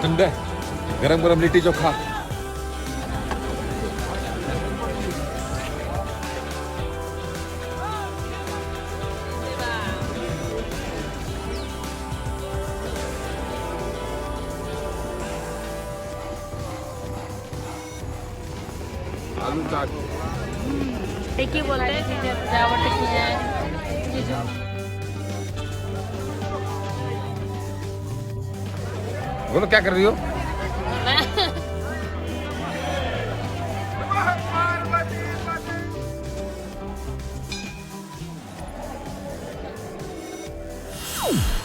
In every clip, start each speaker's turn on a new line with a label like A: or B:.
A: ठंडा है, गरम गरम लिट्टी चोखा। आलू चाट
B: टिक्की बोलते हैं, सजावट की है।
A: बोलो क्या कर रही हो?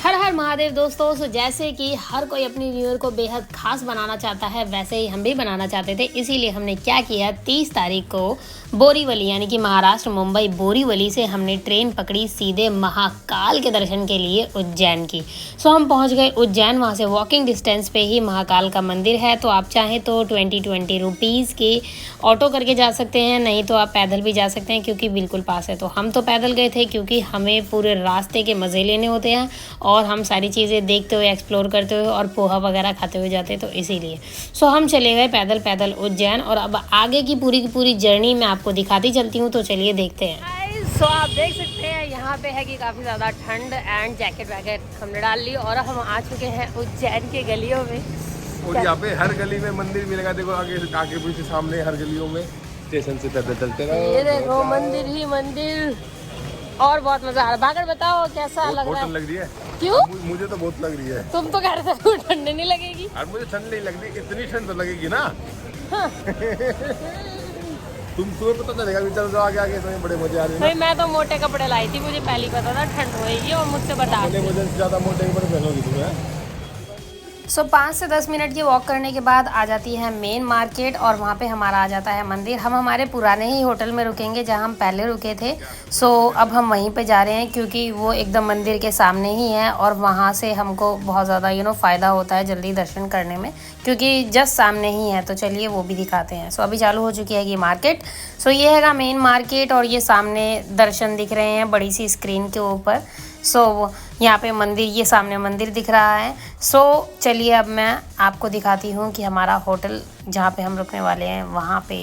B: हर हर महादेव दोस्तों। सो जैसे कि हर कोई अपनी न्यू ईयर को बेहद खास बनाना चाहता है, वैसे ही हम भी बनाना चाहते थे। इसीलिए हमने क्या किया, 30 तारीख को बोरीवली यानी कि महाराष्ट्र मुंबई बोरीवली से हमने ट्रेन पकड़ी सीधे महाकाल के दर्शन के लिए उज्जैन की। सो हम पहुंच गए उज्जैन। वहां से वॉकिंग डिस्टेंस पे ही महाकाल का मंदिर है। तो आप चाहें तो 20 रुपीज़ के ऑटो करके जा सकते हैं, नहीं तो आप पैदल भी जा सकते हैं क्योंकि बिल्कुल पास है। तो हम तो पैदल गए थे क्योंकि हमें पूरे रास्ते के मज़े लेने होते हैं और हम सारी चीज़ें देखते हुए, एक्सप्लोर करते हुए और पोहा वगैरह खाते हुए जाते, तो इसीलिए सो हम चले गए पैदल उज्जैन। और अब आगे की पूरी जर्नी मैं आपको दिखाती चलती हूँ, तो चलिए देखते हैं। सो आप देख सकते हैं यहाँ पे है कि काफ़ी ज़्यादा ठंड एंड जैकेट वैकेट हमने डाल ली और हम आ चुके हैं उज्जैन के गलियों में।
A: और यहाँ पे हर गली में मंदिर मिलेगा। देखो आगे पीछे सामने हर गलियों में स्टेशन से पैदल चलते रहो।
B: ये देखो मंदिर ही मंदिर और बहुत मजा आ रहा है। बागर बताओ कैसा लग रहा है?
A: लग रही है।
B: क्यों?
A: मुझे तो बहुत लग रही है।
B: तुम तो कह रहे थे ठंड नहीं लगेगी।
A: और मुझे ठंड नहीं लग रही, इतनी ठंड तो लगेगी ना।
B: हाँ।
A: तुम्हें पता चलेगा। चल तो आगे तुम्हें बड़े मजे आ रहे हैं।
B: भाई मैं तो मोटे कपड़े लाई थी, मुझे पहले पता था ठंड होएगी और मुझसे बता।
A: मुझे ज्यादा मोटे कपड़े पहनोगी तुम्हें।
B: सो 5 से 10 मिनट की वॉक करने के बाद आ जाती है मेन मार्केट और वहाँ पे हमारा आ जाता है मंदिर। हम हमारे पुराने ही होटल में रुकेंगे जहाँ हम पहले रुके थे। सो अब हम वहीं पे जा रहे हैं क्योंकि वो एकदम मंदिर के सामने ही है और वहाँ से हमको बहुत ज़्यादा फ़ायदा होता है जल्दी दर्शन करने में, क्योंकि जस्ट सामने ही है। तो चलिए वो भी दिखाते हैं। सो अभी चालू हो चुकी है ये मार्केट। सो ये हैगा मेन मार्केट और ये सामने दर्शन दिख रहे हैं बड़ी सी स्क्रीन के ऊपर। सो यहाँ पे मंदिर, ये सामने मंदिर दिख रहा है। सो चलिए अब मैं आपको दिखाती हूँ कि हमारा होटल जहाँ पे हम रुकने वाले हैं वहाँ पे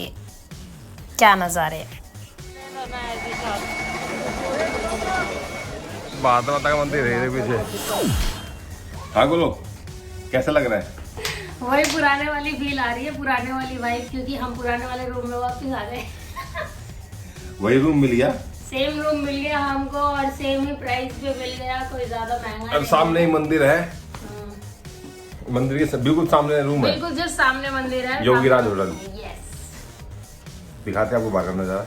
B: क्या नज़ारे हैं।
A: माता का मंदिर है पीछे। हाँ बोलो कैसा लग रहा है?
B: वही पुराने वाली फील आ रही है, पुराने वाली वाइब, क्योंकि हम पुराने वाले रूम में वापस आ गए।
A: वही रूम मिल गया,
B: सेम रूम मिल गया हमको और सेम ही प्राइस पे मिल गया, कोई ज्यादा महंगा
A: और सामने ही मंदिर है। मंदिर के बिल्कुल सामने रूम है,
B: बिल्कुल जस्ट सामने मंदिर है,
A: योगीराज होटल।
B: यस।
A: दिखाते हैं आपको बाहर का नजारा।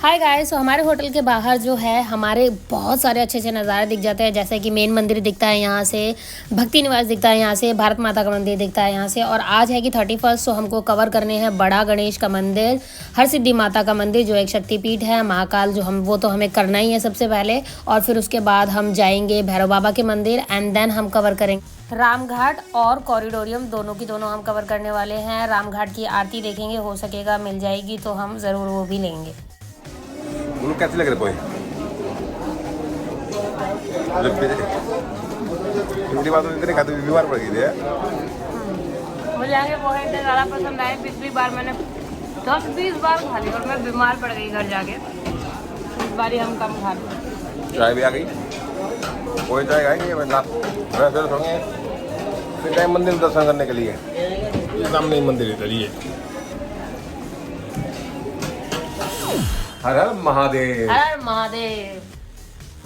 B: हाय गाइस, हमारे होटल के बाहर जो है हमारे बहुत सारे अच्छे नज़ारे दिख जाते हैं। जैसे कि मेन मंदिर दिखता है यहाँ से, भक्ति निवास दिखता है यहाँ से, भारत माता का मंदिर दिखता है यहाँ से। और आज है कि 31, सो हमको कवर करने हैं बड़ा गणेश का मंदिर, हरसिद्धि माता का मंदिर जो एक शक्तिपीठ है, महाकाल जो वो तो हमें करना ही है सबसे पहले। और फिर उसके बाद हम जाएंगे भैरव बाबा के मंदिर एंड देन हम कवर करेंगे रामघाट और कॉरिडोरियम, दोनों की दोनों हम कवर करने वाले हैं। रामघाट की आरती देखेंगे, हो सकेगा मिल जाएगी तो हम ज़रूर वो भी लेंगे।
A: कैसे लग रहे पोहे? बात इतने खाते बीमार पड़ गई थी।
B: मुझे आगे पोहे इतने ज़्यादा पसंद आए, पिछली बार मैंने 10-20 बार खा ली और मैं बीमार पड़ गई घर जाके। इस बार ही हम कम खा लें।
A: चाय भी आ गई, पोहे चाय खाएंगे फिर टाइम मंदिर में दर्शन करने के लिए। सामने ही मंदिर है, चलिए। हर हर महादेव।
B: हर हर महादेव।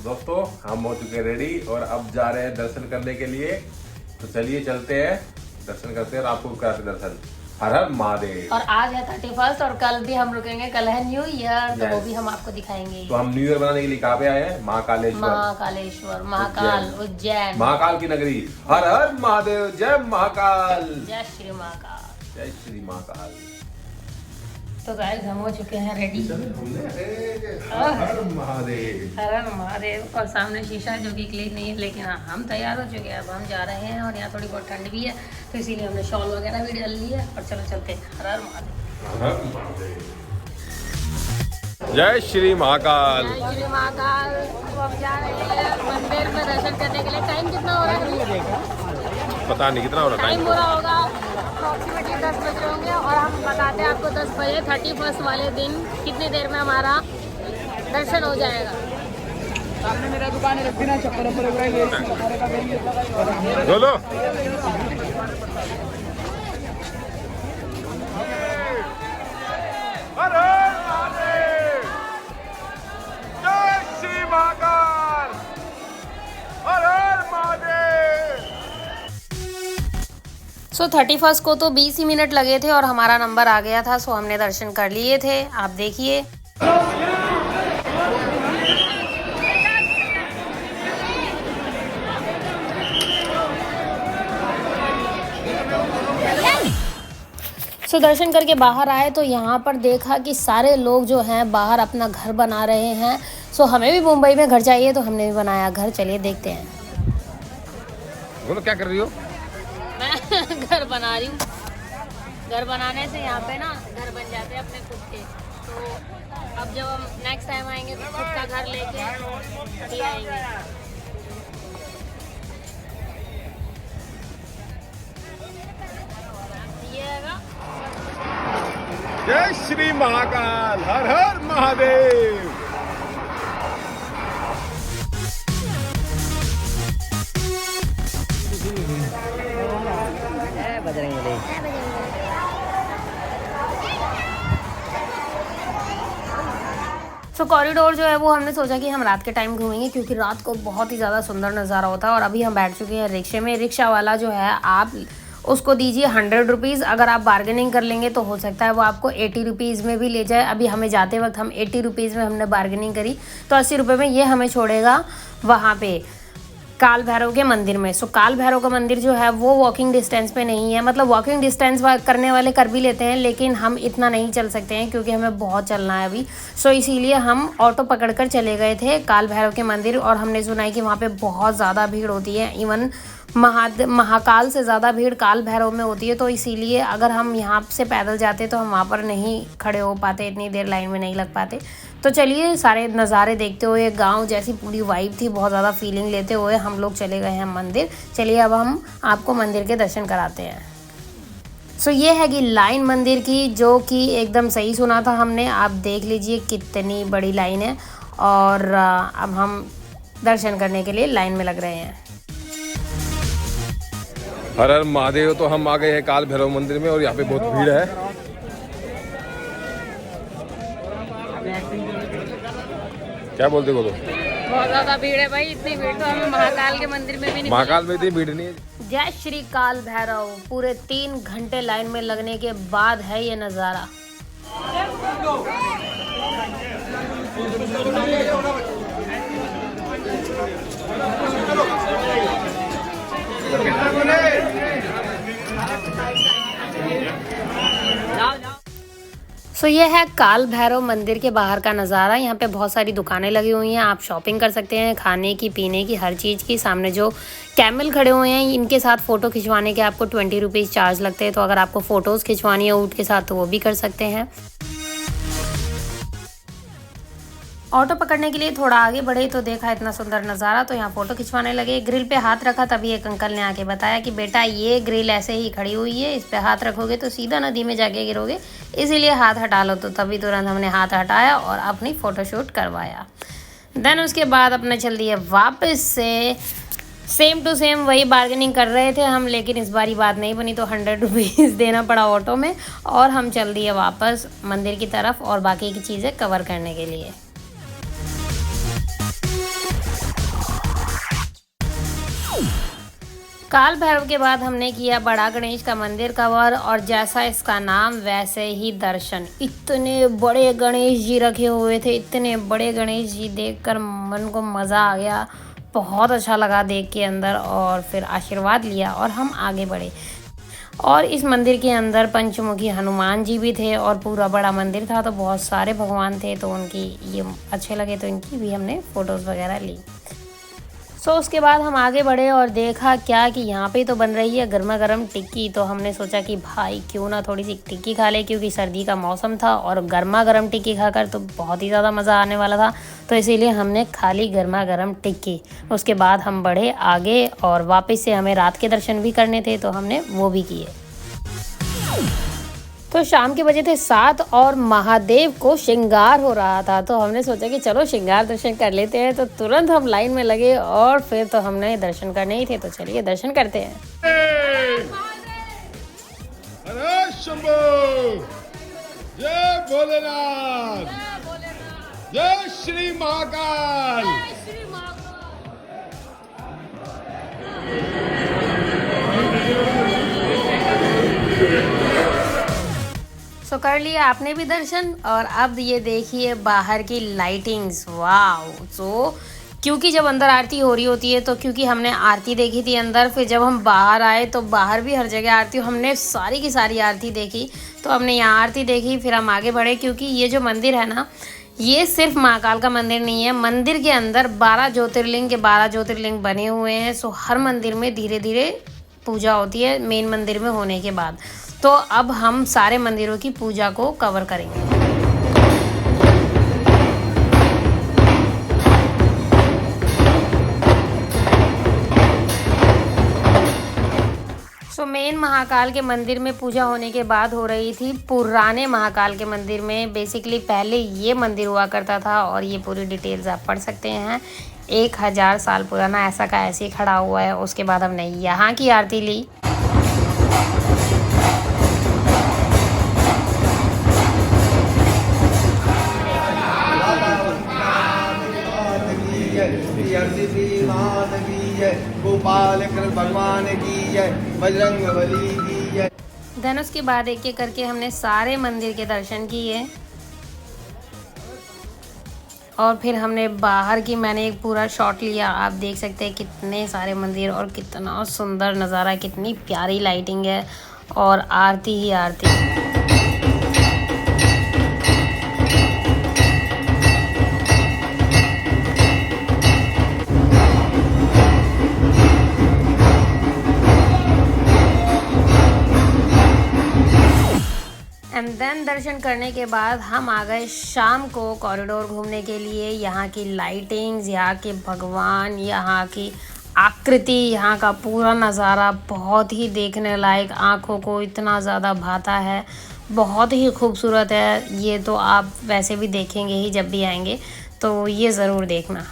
A: दोस्तों हम हो चुके हैं रेडी और अब जा रहे हैं दर्शन करने के लिए। तो चलिए चलते हैं, दर्शन करते हैं और आपको कराते दर्शन। हर हर महादेव।
B: और आज है 31 और कल भी हम रुकेंगे, कल है न्यू ईयर, तो वो भी हम आपको दिखाएंगे।
A: तो हम न्यू ईयर बनाने के लिए कहाँ पे आए हैं?
B: महाकालेश्वर, महाकाल, उज्जैन,
A: महाकाल की नगरी। हर हर महादेव, जय महाकाल,
B: जय श्री महाकाल,
A: जय श्री महाकाल।
B: तो गाइस हम हो चुके हैं रेडी।
A: हर हर महादेव,
B: हर हर महादेव। और सामने शीशा है जो कि क्लीन नहीं है, लेकिन हाँ हम तैयार हो चुके हैं। अब हम जा रहे हैं और यहाँ थोड़ी बहुत ठंड भी है, तो इसीलिए हमने शॉल वगैरह भी डाल ली है। और चलो चलते हैं। हर हर महादेव,
A: हर हर महादेव, जय श्री महाकाल।
B: जय श्री महाकाल। अब हम जा रहे हैं मंदिर में दर्शन करने के लिए। टाइम कितना हो रहा है?
A: पता नहीं कितना हो रहा
B: टाइम हो रहा होगा अप्रॉक्सीमेटली 10 बज रहे होंगे और हम बताते हैं आपको 10 बजे 31 वाले दिन कितनी देर में हमारा दर्शन हो जाएगा।
C: सामने मेरा दुकान है, रखी ना चप्पल
A: बोलो।
B: सो 31 को तो 20 ही मिनट लगे थे और हमारा नंबर आ गया था। सो हमने दर्शन कर लिए थे, आप देखिए। सो दर्शन करके बाहर आए तो यहाँ पर देखा कि सारे लोग जो हैं बाहर अपना घर बना रहे हैं। सो हमें भी मुंबई में घर चाहिए तो हमने भी बनाया घर। चलिए देखते हैं।
A: बोलो क्या कर रही हो?
B: मैं घर बना रही हूँ। घर बनाने से यहाँ पे ना घर बन जाते हैं अपने खुद के। तो अब जब हम नेक्स्ट टाइम आएंगे तो खुद का घर लेके ही आएंगे। ये हैगा।
A: जय श्री महाकाल, हर हर महादेव।
C: बजरंगबली।
B: सो कॉरिडोर जो है वो हमने सोचा कि हम रात के टाइम घूमेंगे क्योंकि रात को बहुत ही ज़्यादा सुंदर नज़ारा होता है। और अभी हम बैठ चुके हैं रिक्शे में। रिक्शा वाला जो है आप उसको दीजिए 100 रुपीज़। अगर आप बार्गेनिंग कर लेंगे तो हो सकता है वो आपको 80 रुपीज़ में भी ले जाए। अभी हमें जाते वक्त हम 80 रुपीज़ में हमने बार्गेनिंग करी तो 80 रुपये में ये हमें छोड़ेगा वहाँ पे काल भैरव के मंदिर में। सो काल भैरव का मंदिर जो है वो वॉकिंग डिस्टेंस पे नहीं है। मतलब वॉकिंग डिस्टेंस करने वाले कर भी लेते हैं लेकिन हम इतना नहीं चल सकते हैं क्योंकि हमें बहुत चलना है अभी। सो इसीलिए हम ऑटो पकड़कर चले गए थे काल भैरव के मंदिर। और हमने सुना है कि वहाँ पे बहुत ज़्यादा भीड़ होती है। इवन महाकाल से ज़्यादा भीड़ काल भैरव में होती है। तो इसीलिए अगर हम यहाँ से पैदल जाते तो हम वहाँ पर नहीं खड़े हो पाते, इतनी देर लाइन में नहीं लग पाते। तो चलिए सारे नज़ारे देखते हुए, गांव जैसी पूरी वाइब थी, बहुत ज़्यादा फीलिंग लेते हुए हम लोग चले गए हैं मंदिर। चलिए अब हम आपको मंदिर के दर्शन कराते हैं। सो ये है कि लाइन मंदिर की, जो कि एकदम सही सुना था हमने। आप देख लीजिए कितनी बड़ी लाइन है। और अब हम दर्शन करने के लिए लाइन में लग रहे हैं।
A: हर हर महादेव। तो हम आ गए हैं काल भैरव मंदिर में और यहाँ पे बहुत भीड़ है। क्या बोलते बोलो?
B: बहुत ज़्यादा भीड़ है भाई। इतनी भीड़ तो हमें महाकाल के मंदिर में भी नहीं।
A: महाकाल में इतनी भीड़ नहीं है।
B: जय श्री काल भैरव। पूरे 3 घंटे लाइन में लगने के बाद है ये नज़ारा। सो ये है काल भैरव मंदिर के बाहर का नज़ारा। यहाँ पे बहुत सारी दुकानें लगी हुई हैं, आप शॉपिंग कर सकते हैं, खाने की, पीने की, हर चीज़ की। सामने जो कैमल खड़े हुए हैं इनके साथ फ़ोटो खिंचवाने के आपको 20 रुपीज़ चार्ज लगते हैं। तो अगर आपको फ़ोटोज़ खिंचवानी है ऊँट के साथ तो वो भी कर सकते हैं। ऑटो पकड़ने के लिए थोड़ा आगे बढ़े तो देखा इतना सुंदर नज़ारा, तो यहाँ फ़ोटो खिंचवाने लगे। ग्रिल पे हाथ रखा तभी एक अंकल ने आके बताया कि बेटा ये ग्रिल ऐसे ही खड़ी हुई है, इस पे हाथ रखोगे तो सीधा नदी में जाके गिरोगे, इसीलिए हाथ हटा लो। तो तभी तुरंत हमने हाथ हटाया और अपनी फ़ोटोशूट करवाया। देन उसके बाद अपने चल दिए वापस से। सेम टू सेम वही बार्गेनिंग कर रहे थे हम, लेकिन इस बारी बात नहीं बनी तो 100 रुपीज़ देना पड़ा ऑटो में। और हम चल दिए वापस मंदिर की तरफ और बाकी की चीज़ें कवर करने के लिए। काल भैरव के बाद हमने किया बड़ा गणेश का मंदिर कवर, और जैसा इसका नाम वैसे ही दर्शन। इतने बड़े गणेश जी रखे हुए थे, इतने बड़े गणेश जी देखकर मन को मज़ा आ गया, बहुत अच्छा लगा देख के अंदर। और फिर आशीर्वाद लिया और हम आगे बढ़े। और इस मंदिर के अंदर पंचमुखी हनुमान जी भी थे और पूरा बड़ा मंदिर था, तो बहुत सारे भगवान थे, तो उनकी ये अच्छे लगे तो इनकी भी हमने फ़ोटोज़ वगैरह ली। सो उसके बाद हम आगे बढ़े और देखा क्या कि यहाँ पे तो बन रही है गर्मा गर्म टिक्की। तो हमने सोचा कि भाई क्यों ना थोड़ी सी टिक्की खा ले, क्योंकि सर्दी का मौसम था और गर्मा गर्म टिक्की खाकर तो बहुत ही ज़्यादा मज़ा आने वाला था। तो तो इसीलिए हमने खाली गर्मा गर्म टिक्की। उसके बाद हम बढ़े आगे और वापस से हमें रात के दर्शन भी करने थे तो हमने वो भी किए। तो शाम के बजे थे 7 और महादेव को श्रृंगार हो रहा था, तो हमने सोचा कि चलो श्रृंगार दर्शन कर लेते हैं। तो तुरंत हम लाइन में लगे और फिर तो हमने दर्शन करने ही थे, तो चलिए दर्शन करते हैं।
D: हरे शंभू, जय भोलेनाथ, जय श्री महाकाल।
B: तो कर लिया आपने भी दर्शन और अब ये देखिए बाहर की लाइटिंग्स, वाव। तो क्योंकि जब अंदर आरती हो रही होती है तो क्योंकि हमने आरती देखी थी अंदर, फिर जब हम बाहर आए तो बाहर भी हर जगह आरती, हमने सारी की सारी आरती देखी। तो हमने यहाँ आरती देखी, फिर हम आगे बढ़े क्योंकि ये जो मंदिर है ना, ये सिर्फ महाकाल का मंदिर नहीं है। मंदिर के अंदर 12 ज्योतिर्लिंग के 12 ज्योतिर्लिंग बने हुए हैं। सो हर मंदिर में धीरे धीरे पूजा होती है मेन मंदिर में होने के बाद। तो अब हम सारे मंदिरों की पूजा को कवर करेंगे। तो मेन महाकाल के मंदिर में पूजा होने के बाद हो रही थी पुराने महाकाल के मंदिर में। बेसिकली पहले ये मंदिर हुआ करता था और ये पूरी डिटेल्स आप पढ़ सकते हैं। 1000 साल पुराना ऐसा का ऐसे ही खड़ा हुआ है। उसके बाद हमने यहाँ की आरती ली।
E: गोपाल कृष्ण भगवान की जय, बजरंग बली की जय।
B: देन उसके बाद एक एक करके हमने सारे मंदिर के दर्शन किए और फिर हमने बाहर की मैंने एक पूरा शॉट लिया। आप देख सकते हैं कितने सारे मंदिर और कितना सुंदर नज़ारा, कितनी प्यारी लाइटिंग है और आरती ही आरती। एंड देन दर्शन करने के बाद हम आ गए शाम को कॉरिडोर घूमने के लिए। यहाँ की लाइटिंग्स, यहाँ के भगवान, यहाँ की आकृति, यहाँ का पूरा नज़ारा बहुत ही देखने लायक, आँखों को इतना ज़्यादा भाता है, बहुत ही खूबसूरत है। ये तो आप वैसे भी देखेंगे ही जब भी आएंगे, तो ये ज़रूर देखना।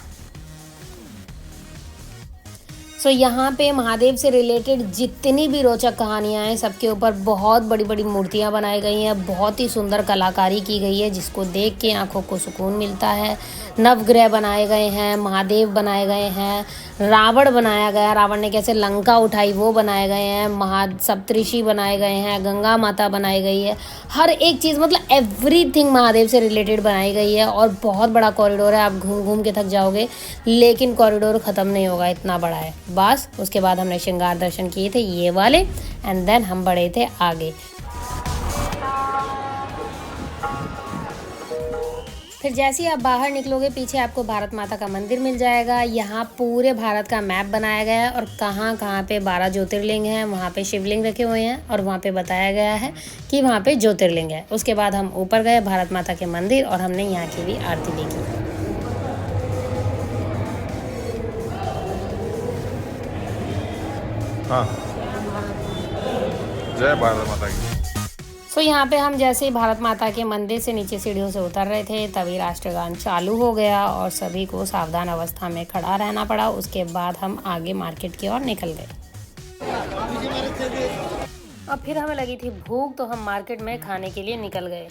B: सो यहाँ पे महादेव से रिलेटेड जितनी भी रोचक कहानियाँ हैं सबके ऊपर बहुत बड़ी बड़ी मूर्तियाँ बनाई गई हैं। बहुत ही सुंदर कलाकारी की गई है जिसको देख के आंखों को सुकून मिलता है। नवग्रह बनाए गए हैं, महादेव बनाए गए हैं, रावण बनाया गया, रावण ने कैसे लंका उठाई वो बनाए गए हैं, सप्तऋषि बनाए गए हैं, गंगा माता बनाई गई है। हर एक चीज़ मतलब एवरीथिंग महादेव से रिलेटेड बनाई गई है और बहुत बड़ा कॉरिडोर है। आप घूम घूम के थक जाओगे लेकिन कॉरिडोर ख़त्म नहीं होगा, इतना बड़ा है बस। उसके बाद हमने श्रृंगार दर्शन किए थे ये वाले एंड देन हम बढ़े थे आगे। फिर जैसे ही आप बाहर निकलोगे पीछे आपको भारत माता का मंदिर मिल जाएगा। यहाँ पूरे भारत का मैप बनाया गया है और कहाँ कहाँ पे 12 ज्योतिर्लिंग हैं, वहाँ पे शिवलिंग रखे हुए हैं और वहाँ पे बताया गया है कि वहाँ पे ज्योतिर्लिंग है। उसके बाद हम ऊपर गए भारत माता के मंदिर और हमने यहाँ की भी आरती देखी।
D: हाँ, जय भारत माता की।
B: सो यहाँ पे हम जैसे ही भारत माता के मंदिर से नीचे सीढ़ियों से उतर रहे थे तभी राष्ट्रगान चालू हो गया और सभी को सावधान अवस्था में खड़ा रहना पड़ा। उसके बाद हम आगे मार्केट की ओर निकल गए। अब फिर हमें लगी थी भूख तो हम मार्केट में खाने के लिए निकल गए।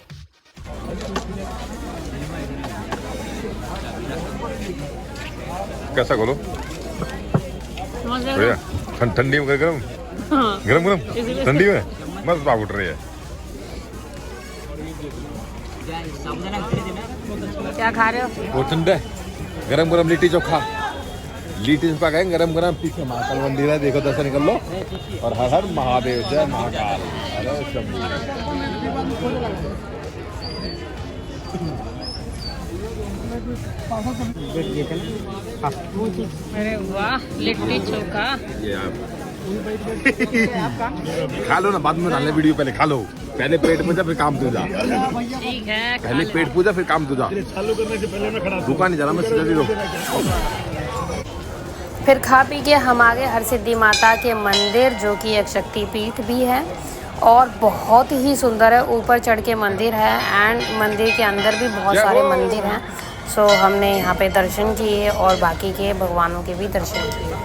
D: कैसा बोलो? बढ़िया। ठंडी में गरम गरम गरम ठंडी में मस्त बात उठ रही है।
B: क्या खा रहे हो?
D: वो ठंडा है, गरम गरम लिट्टी चोखा, लिट्टी चोखा खाएं गरम गरम। पीछे महाकाल मंदिर है, देखो दर्शन कर लो और हर हर महादेव, जय महाकाल। अरे शंभू।
B: अरे वाह, लिट्टी चोखा।
D: ये आप खा लो ना, बाद में डालने वीडियो, पहले खा लो, पहले पेट पूजा फिर काम तुझा,
B: ठीक है,
D: पहले पेट पूजा फिर काम तुझा। रुका नहीं जा रहा मैं, सीधा सीधो।
B: फिर खा पी के हम आ गए हरसिद्धि माता के मंदिर, जो कि एक शक्तिपीठ भी है और बहुत ही सुंदर है। ऊपर चढ़ के मंदिर है एंड मंदिर के अंदर भी बहुत सारे मंदिर हैं। सो हमने यहाँ पे दर्शन किए और बाकी के भगवानों के भी दर्शन किए।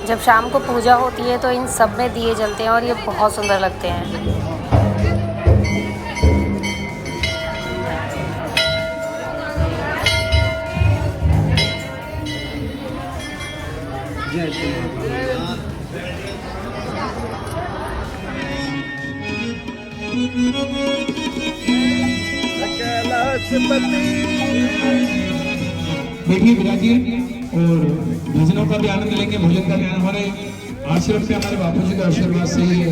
B: जब शाम को पूजा होती है तो इन सब में दिए जलते हैं और ये बहुत सुंदर लगते हैं।
F: देखिए विराजिए और भजनों का भी आनंद लेंगे, भोजन का भी आनंद। हमारे आश्रम से हमारे बापू जी के आशीर्वाद से ये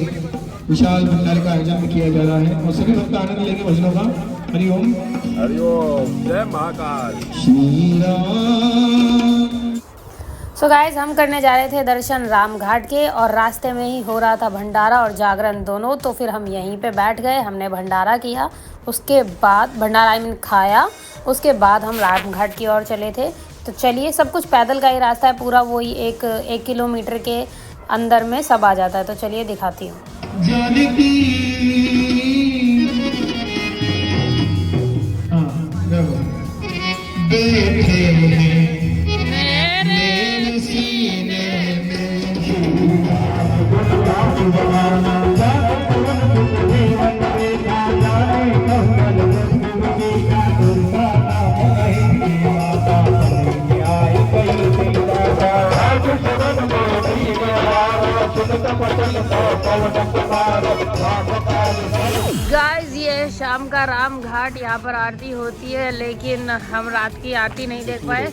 F: विशाल भंडारे का आयोजन किया जा रहा है और सभी भक्त आनंद लेंगे भजनों का। हरिओम
D: हरिओम, जय महाकाल।
F: श्री राम।
B: सो गाइस, हम करने जा रहे थे दर्शन राम घाट के और रास्ते में ही हो रहा था भंडारा और जागरण दोनों, तो फिर हम यहीं पे बैठ गए। हमने भंडारा किया, उसके बाद भंडारा खाया, उसके बाद हम राम घाट की ओर चले थे। तो चलिए, सब कुछ पैदल का ही रास्ता है पूरा, वही एक किलोमीटर के अंदर में सब आ जाता है। तो चलिए दिखाती हूँ। गाइस, ये शाम का राम घाट, यहाँ पर आरती होती है, लेकिन हम रात की आरती नहीं देख पाए।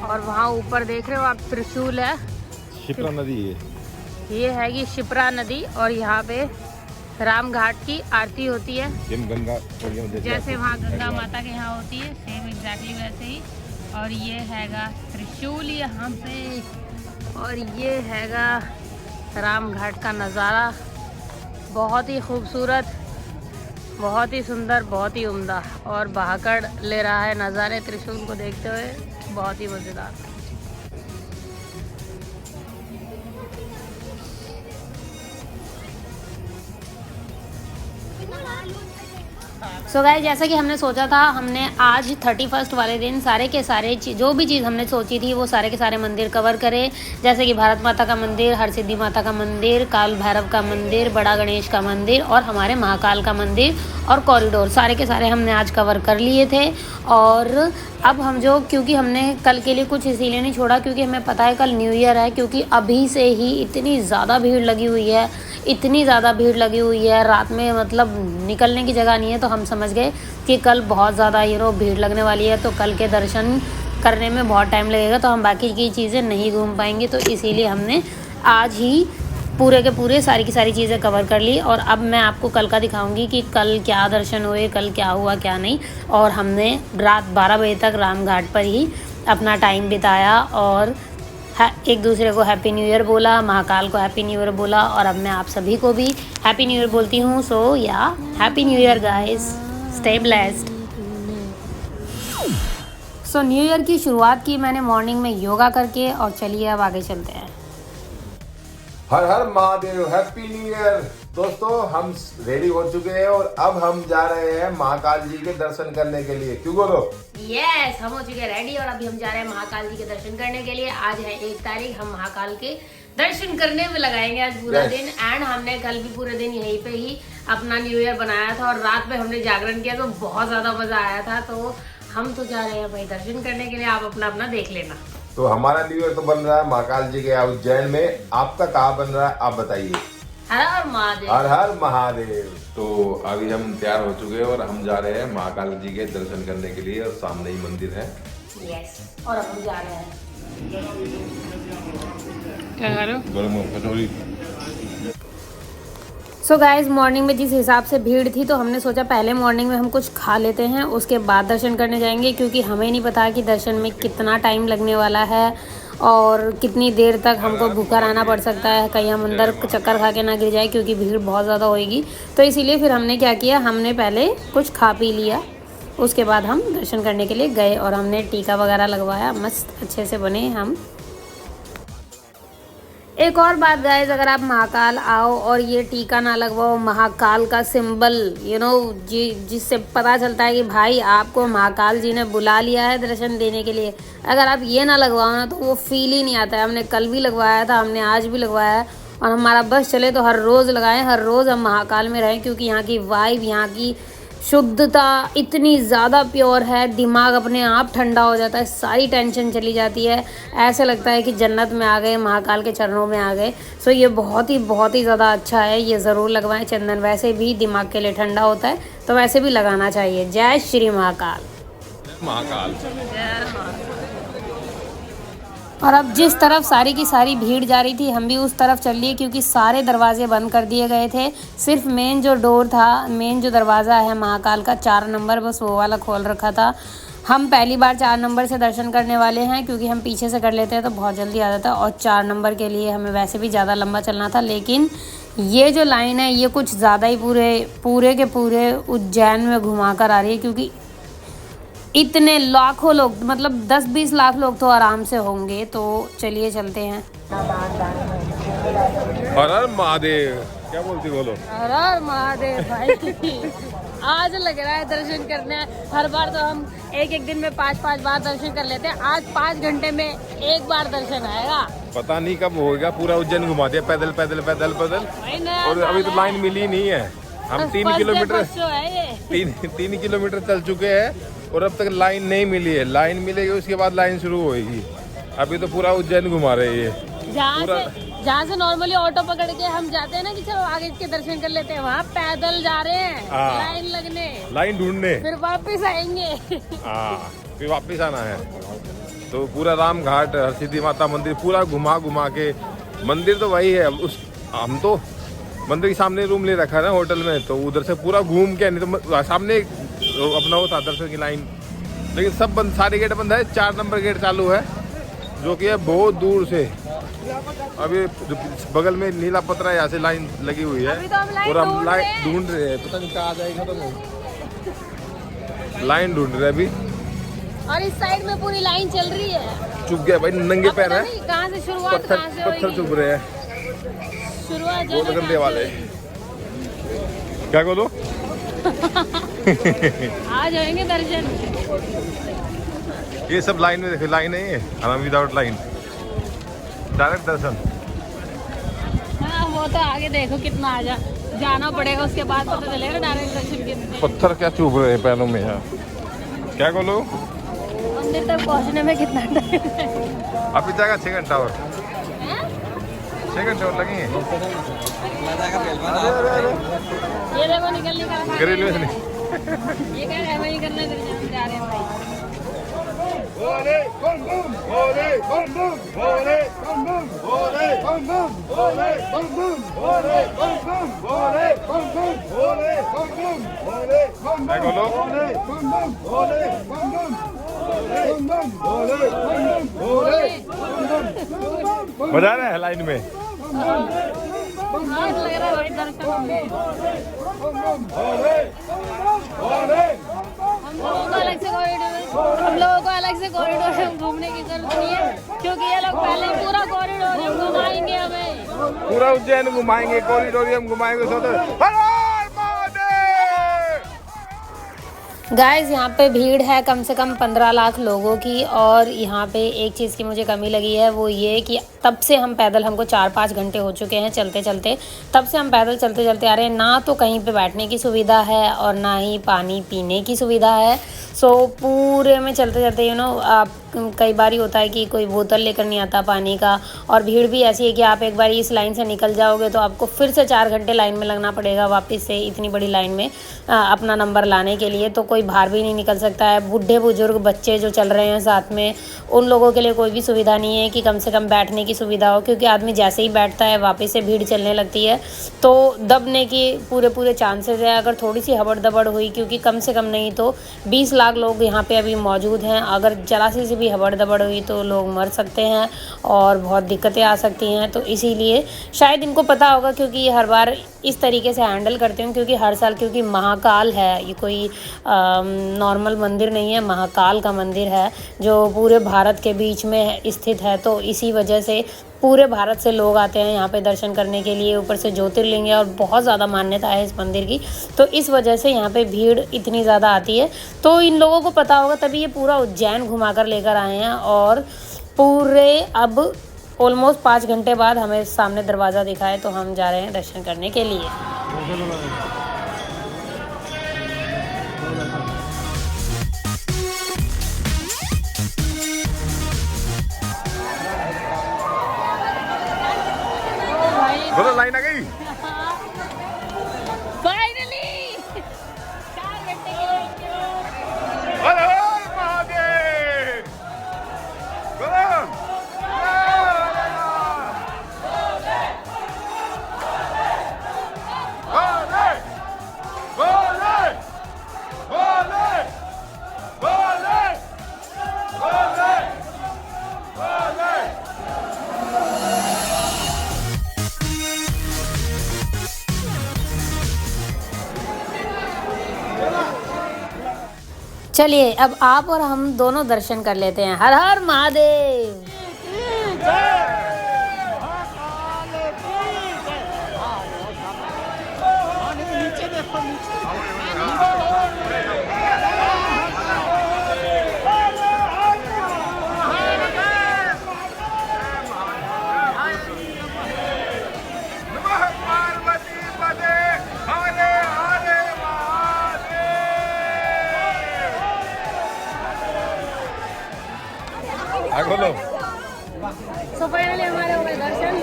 B: और वहाँ ऊपर देख रहे हो आप, त्रिशूल है,
D: शिप्रा नदी है,
B: ये हैगी शिप्रा नदी। और यहाँ पे राम घाट की आरती होती है,
D: गंगा
B: जैसे वहाँ गंगा माता के यहाँ होती है, सेम एग्जैक्टली वैसे ही। और ये हैगा त्रिशूल यहाँ पे, और ये हैगा राम घाट का नज़ारा। बहुत ही खूबसूरत, बहुत ही सुंदर, बहुत ही उम्दा। और बहाकड़ ले रहा है नज़ारे त्रिशूल को देखते हुए, बहुत ही मज़ेदार। सो गाइस, जैसा कि हमने सोचा था, हमने आज 31 वाले दिन सारे के सारे जो भी चीज़ हमने सोची थी वो सारे के सारे मंदिर कवर करें। जैसे कि भारत माता का मंदिर, हरसिद्धि माता का मंदिर, काल भैरव का मंदिर, बड़ा गणेश का मंदिर और हमारे महाकाल का मंदिर और कॉरिडोर, सारे के सारे हमने आज कवर कर लिए थे। और अब हम क्योंकि हमने कल के लिए कुछ इसीलिए नहीं छोड़ा क्योंकि हमें पता है कल न्यू ईयर है, क्योंकि अभी से ही इतनी ज़्यादा भीड़ लगी हुई है, इतनी ज़्यादा भीड़ लगी हुई है, रात में मतलब निकलने की जगह नहीं है। तो हम समझ गए कि कल बहुत ज़्यादा भीड़ लगने वाली है, तो कल के दर्शन करने में बहुत टाइम लगेगा, तो हम बाकी की चीज़ें नहीं घूम पाएंगे। तो इसीलिए हमने आज ही पूरे के पूरे सारी की सारी चीज़ें कवर कर ली। और अब मैं आपको कल का दिखाऊंगी कि कल क्या दर्शन हुए, कल क्या हुआ क्या नहीं। और हमने रात 12 बजे तक राम घाट पर ही अपना टाइम बिताया और एक दूसरे को हैप्पी न्यू ईयर बोला, महाकाल को हैप्पी न्यू ईयर बोला, और अब मैं आप सभी को भी हैप्पी न्यू ईयर बोलती हूँ। सो या happy new year guys, stay blessed. So new year की शुरुआत की मैंने मॉर्निंग में योगा करके, और चलिए अब आगे चलते हैं।
A: हर Har Mahadev, happy new year. दोस्तों, हम रेडी हो चुके हैं और अब हम जा रहे हैं महाकाल जी के दर्शन करने के लिए। क्यों बोलो?
B: यस, हम हो चुके हैं रेडी और अभी हम जा रहे हैं महाकाल जी के दर्शन करने के लिए। आज है 1 तारीख, हम महाकाल के दर्शन करने में लगाएंगे आज पूरा दिन। एंड हमने कल भी पूरे दिन यहीं पे ही अपना न्यू ईयर बनाया था और रात में हमने जागरण किया, तो बहुत ज्यादा मजा आया था। तो हम तो जा रहे हैं भाई दर्शन करने के लिए, आप अपना अपना देख लेना।
A: तो हमारा न्यू ईयर तो बन रहा है महाकाल जी के उज्जैन में, आपका कहाँ बन रहा है आप बताइए।
B: हर हर महादेव,
A: हर हर महादेव। तो अभी हम तैयार हो चुके हैं और हम जा रहे हैं महाकाल जी के दर्शन करने के लिए, और सामने ही मंदिर है।
B: यस, और अब हम जा रहे हैं।
C: क्या खा रहे हो?
D: गरम कचौरी।
B: सो गाइस मॉर्निंग में जिस हिसाब से भीड़ थी तो हमने सोचा पहले मॉर्निंग में हम कुछ खा लेते हैं, उसके बाद दर्शन करने जाएंगे, क्योंकि हमें नहीं पता कि दर्शन में कितना टाइम लगने वाला है और कितनी देर तक हमको भूखा रहना पड़ सकता है, कहीं हम अंदर चक्कर खा के ना गिर जाए, क्योंकि भीड़ बहुत ज़्यादा होएगी। तो इसीलिए फिर हमने क्या किया, हमने पहले कुछ खा पी लिया, उसके बाद हम दर्शन करने के लिए गए और हमने टीका वगैरह लगवाया, मस्त अच्छे से बने हम। एक और बात गाइस, अगर आप महाकाल आओ और ये टीका ना लगवाओ, महाकाल का सिंबल जिससे पता चलता है कि भाई आपको महाकाल जी ने बुला लिया है दर्शन देने के लिए, अगर आप ये ना लगवाओ ना तो वो फील ही नहीं आता है। हमने कल भी लगवाया था, हमने आज भी लगवाया है और हमारा बस चले तो हर रोज़ लगाएं, हर रोज़ हम महाकाल में रहें, क्योंकि यहाँ की वाइब, यहाँ की शुद्धता इतनी ज़्यादा प्योर है, दिमाग अपने आप ठंडा हो जाता है, सारी टेंशन चली जाती है, ऐसे लगता है कि जन्नत में आ गए, महाकाल के चरणों में आ गए। सो ये बहुत ही ज़्यादा अच्छा है, ये ज़रूर लगवाएं चंदन, वैसे भी दिमाग के लिए ठंडा होता है तो वैसे भी लगाना चाहिए। जय श्री महाकाल।
D: महाकाल।
B: और अब जिस तरफ सारी की सारी भीड़ जा रही थी हम भी उस तरफ चल लिए, क्योंकि सारे दरवाजे बंद कर दिए गए थे, सिर्फ मेन जो डोर था, मेन जो दरवाज़ा है महाकाल का 4 नंबर, बस वो वाला खोल रखा था। हम पहली बार 4 नंबर से दर्शन करने वाले हैं, क्योंकि हम पीछे से कर लेते हैं तो बहुत जल्दी आ जाता है, और 4 नंबर के लिए हमें वैसे भी ज़्यादा लंबा चलना था। लेकिन ये जो लाइन है ये कुछ ज़्यादा ही पूरे के पूरे उज्जैन में घुमा कर आ रही है, क्योंकि इतने लाखों लोग, मतलब 10-20 लाख लोग तो आराम से होंगे। तो चलिए चलते हैं।
D: हर हर महादेव, क्या बोलती बोलो?
B: हर हर महादेव भाई। आज लग रहा है दर्शन करने, हर बार तो हम एक दिन में 5-5 बार दर्शन कर लेते हैं, आज 5 घंटे में एक बार दर्शन आएगा।
D: पता नहीं कब होगा, पूरा उज्जैन घुमा दिया पैदल पैदल पैदल पैदल, और अभी तो लाइन मिली नहीं है। हम 3 किलोमीटर 3 किलोमीटर चल चुके हैं और अब तक लाइन नहीं मिली है। लाइन मिलेगी उसके बाद लाइन शुरू होगी, अभी तो पूरा उज्जैन घुमा रही है।
B: जहाँ से नॉर्मली ऑटो पकड़ के हम जाते हैं ना कि चलो आगे के दर्शन कर लेते हैं, वहाँ पैदल जा रहे हैं लाइन लगने,
D: लाइन ढूंढने,
B: फिर वापस आएंगे।
D: फिर वापस आना है। तो पूरा राम घाट, हरसिद्धि माता मंदिर पूरा घुमा के, मंदिर तो वही है। हम तो मंदिर के सामने रूम ले रखा है ना होटल में, तो उधर से पूरा घूम के, नहीं तो सामने अपना वो था दर्शन की लाइन, लेकिन सब बंद, सारे गेट बंद है। 4 नंबर गेट चालू है जो कि है बहुत दूर से। अभी बगल में नीला पत्रा, यहाँ से लाइन लगी हुई है और हम लाइन ढूंढ रहे हैं, पता नहीं कहाँ जाएगा। तो लाइन ढूंढ रहे हैं अभी,
B: और इस साइड में पूरी लाइन चल रही है।
D: चुप गया भाई, नंगे पैर है,
B: कहाँ से शुरुआत,
D: पत्थर चुप रहे हैं,
B: शुरुआत
D: बहुत गंदे वाले। क्या बोलो?
B: आ जाएंगे दर्शन।
D: ये सब लाइन में, देखो लाइन है ये, आराम विदाउट लाइन, डायरेक्ट दर्शन।
B: हाँ वो तो आगे देखो कितना जाना पड़ेगा, उसके बाद पता चलेगा डायरेक्ट दर्शन कितने।
D: पत्थर क्या चुभ रहे हैं पैरों में यहाँ। क्या बोलो?
B: मंदिर तक पहुँचने में कितना टाइम है?
D: अभी जाएगा 6 घंटा और, 6 घंटे और लगेंगे।
B: ये देखो निकलने का
D: रेलवे से नहीं,
B: ये कह रहे हैं वही करना है, जा रहे हैं भाई।
E: भोले बम बम, भोले बम बम, भोले बम बम, भोले बम बम, भोले बम बम, भोले बम बम, भोले बम बम, भोले बम बम, भोले बम बम, भोले बम बम, भोले बम बम, भोले बम बम, भोले बम बम, भोले बम बम।
D: मजा आ रहा है लाइन में।
B: आज लग रहा है भाई दर्शन में। हम लोगों को अलग से कॉरिडोर में घूमने की जरूरत नहीं है, क्योंकि ये लोग पहले पूरा कॉरिडोरियम घुमाएंगे हमें,
D: पूरा उज्जैन घुमाएंगे, कॉरिडोरियम घुमाएंगे।
B: गाइस यहाँ पे भीड़ है कम से कम 15 लाख लोगों की, और यहाँ पे एक चीज़ की मुझे कमी लगी है, वो ये कि तब से हम पैदल, हमको 4-5 घंटे हो चुके हैं चलते चलते, तब से हम पैदल चलते चलते आ रहे हैं, ना तो कहीं पे बैठने की सुविधा है और ना ही पानी पीने की सुविधा है। सो पूरे में चलते चलते आप कई बार होता है कि कोई बोतल लेकर नहीं आता पानी का, और भीड़ भी ऐसी है कि आप एक बार इस लाइन से निकल जाओगे तो आपको फिर से 4 घंटे लाइन में लगना पड़ेगा वापस से, इतनी बड़ी लाइन में अपना नंबर लाने के लिए। तो कोई कोई बाहर भी नहीं निकल सकता है। बूढ़े बुजुर्ग बच्चे जो चल रहे हैं साथ में, उन लोगों के लिए कोई भी सुविधा नहीं है कि कम से कम बैठने की सुविधा हो, क्योंकि आदमी जैसे ही बैठता है वापस से भीड़ चलने लगती है, तो दबने की पूरे चांसेस है अगर थोड़ी सी हबड़ दबड़ हुई, क्योंकि कम से कम नहीं तो 20 लाख लोग यहाँ पे अभी मौजूद हैं। अगर जरा सी भी हबड़ दबड़ हुई तो लोग मर सकते हैं और बहुत दिक्कतें आ सकती हैं। तो इसीलिए शायद इनको पता होगा, क्योंकि ये हर बार इस तरीके से हैंडल करते हैं, क्योंकि हर साल, क्योंकि महाकाल है, ये कोई नॉर्मल मंदिर नहीं है, महाकाल का मंदिर है जो पूरे भारत के बीच में स्थित है। तो इसी वजह से पूरे भारत से लोग आते हैं यहाँ पे दर्शन करने के लिए। ऊपर से ज्योतिर्लिंग है और बहुत ज़्यादा मान्यता है इस मंदिर की, तो इस वजह से यहाँ पे भीड़ इतनी ज़्यादा आती है। तो इन लोगों को पता होगा, तभी ये पूरा उज्जैन घुमा कर लेकर आए हैं। और पूरे अब ऑलमोस्ट 5 घंटे बाद हमें सामने दरवाज़ा दिखा है, तो हम जा रहे हैं दर्शन करने के लिए।
D: बोलो लाइन आ गई।
B: फाइनली 4 घंटे के लिए।
D: हर हर महादेव। बोलो।
B: चलिए अब आप और हम दोनों दर्शन कर लेते हैं। हर हर महादेव।
D: बोलो।
B: So finally हमारे हो गए दर्शन।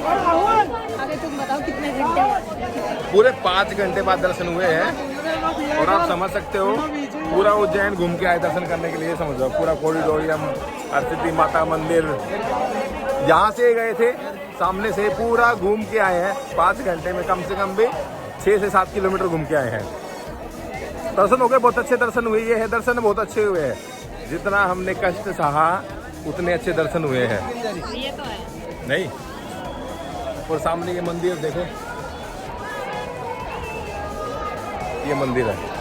B: आगे तुम बताओ कितने घंटे हुए?
D: पूरे 5 घंटे बाद दर्शन हुए हैं और आप समझ सकते हो पूरा उज्जैन घूम के आए दर्शन करने के लिए। समझ लो पूरा कॉरिडोरियम, हरसिद्धि माता मंदिर, यहाँ से गए थे सामने से पूरा घूम के आए हैं। 5 घंटे में कम से कम भी 6 से 7 किलोमीटर घूम के आए हैं। दर्शन हो गए, बहुत अच्छे दर्शन हुए। ये है दर्शन बहुत अच्छे हुए हैं। जितना हमने कष्ट सहा उतने अच्छे दर्शन हुए हैं।
B: ये तो है
D: नहीं, और सामने ये मंदिर देखो, ये मंदिर है।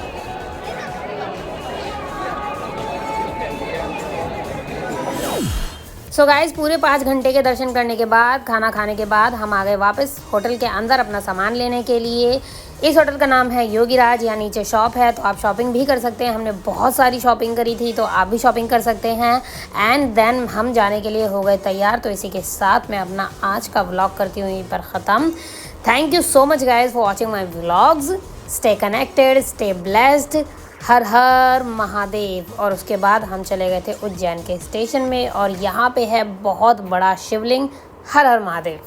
B: सो गाइस पूरे 5 घंटे के दर्शन करने के बाद, खाना खाने के बाद हम आ गए वापस होटल के अंदर अपना सामान लेने के लिए। इस होटल का नाम है योगीराज, यहाँ नीचे शॉप है, तो आप शॉपिंग भी कर सकते हैं। हमने बहुत सारी शॉपिंग करी थी, तो आप भी शॉपिंग कर सकते हैं। एंड देन हम जाने के लिए हो गए तैयार। तो इसी के साथ मैं अपना आज का व्लॉग करती हूँ यहीं पर ख़त्म। Thank you so much guys for watching my vlogs. Stay connected, stay blessed. Har Har Mahadev. और उसके बाद हम चले गए थे उज्जैन के स्टेशन में, और यहाँ पे है बहुत बड़ा शिवलिंग। हर हर महादेव।